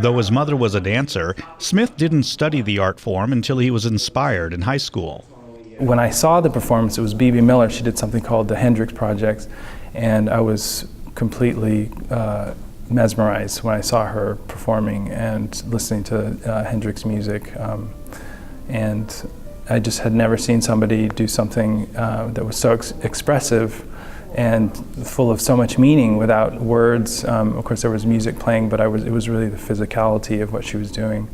Though his mother was a dancer, Smith didn't study the art form until he was inspired in high school. When I saw the performance, it was Bebe Miller. She did something called the Hendrix Project, and I was completely mesmerized when I saw her performing and listening to Hendrix music. And I just had never seen somebody do something that was so expressive and full of so much meaning without words. Of course, there was music playing, but it was really the physicality of what she was doing.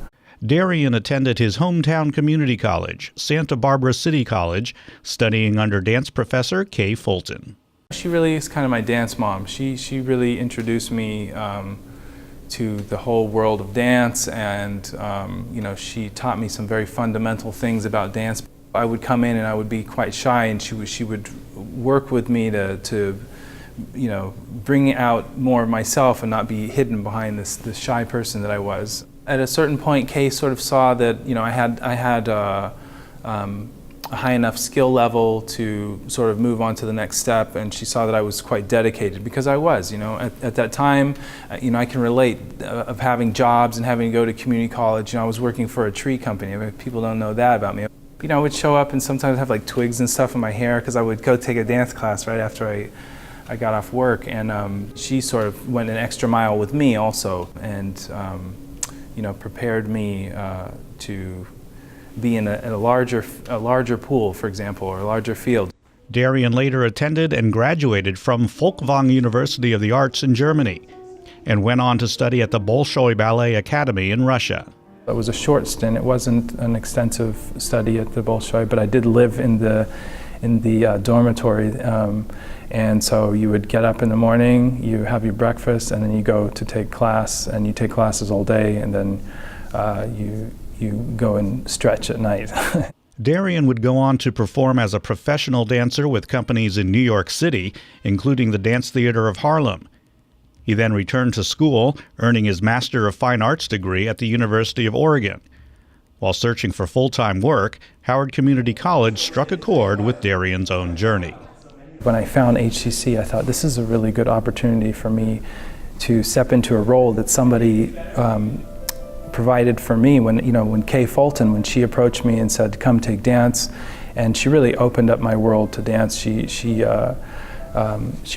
Darian attended his hometown community college, Santa Barbara City College, studying under dance professor Kay Fulton. She really is kind of my dance mom. She really introduced me to the whole world of dance, and she taught me some very fundamental things about dance. I would come in and I would be quite shy, and she would work with me to bring out more of myself and not be hidden behind this shy person that I was. At a certain point, Kay sort of saw that I had a high enough skill level to sort of move on to the next step, and she saw that I was quite dedicated, because I was, at that time, I can relate of having jobs and having to go to community college. I was working for a tree company. I mean, people don't know that about me. I would show up and sometimes have like twigs and stuff in my hair because I would go take a dance class right after I got off work, and she sort of went an extra mile with me also, and prepared me to be in a larger pool, for example, or a larger field. Darian later attended and graduated from Folkwang University of the Arts in Germany, and went on to study at the Bolshoi Ballet Academy in Russia. It was a short stint. It wasn't an extensive study at the Bolshoi, but I did live in the dormitory, and so you would get up in the morning, you have your breakfast, and then you go to take class, and you take classes all day, and then you go and stretch at night. Darian would go on to perform as a professional dancer with companies in New York City, including the Dance Theater of Harlem. He then returned to school, earning his Master of Fine Arts degree at the University of Oregon. While searching for full-time work, Howard Community College struck a chord with Darian's own journey. When I found HCC, I thought this is a really good opportunity for me to step into a role that somebody provided for me. When Kay Fulton, when she approached me and said, "Come take dance," and she really opened up my world to dance. She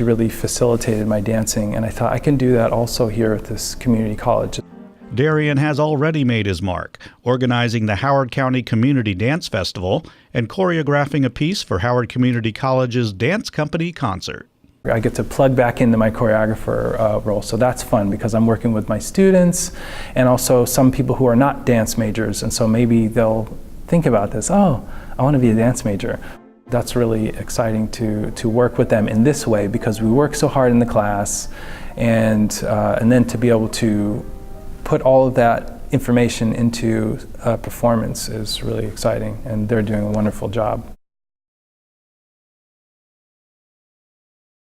really facilitated my dancing, and I thought I can do that also here at this community college. Darian has already made his mark, organizing the Howard County Community Dance Festival and choreographing a piece for Howard Community College's Dance Company concert. I get to plug back into my choreographer role, so that's fun because I'm working with my students and also some people who are not dance majors, and so maybe they'll think about this, oh, I want to be a dance major. That's really exciting to work with them in this way, because we work so hard in the class, and then to be able to put all of that information into a performance is really exciting, and they're doing a wonderful job.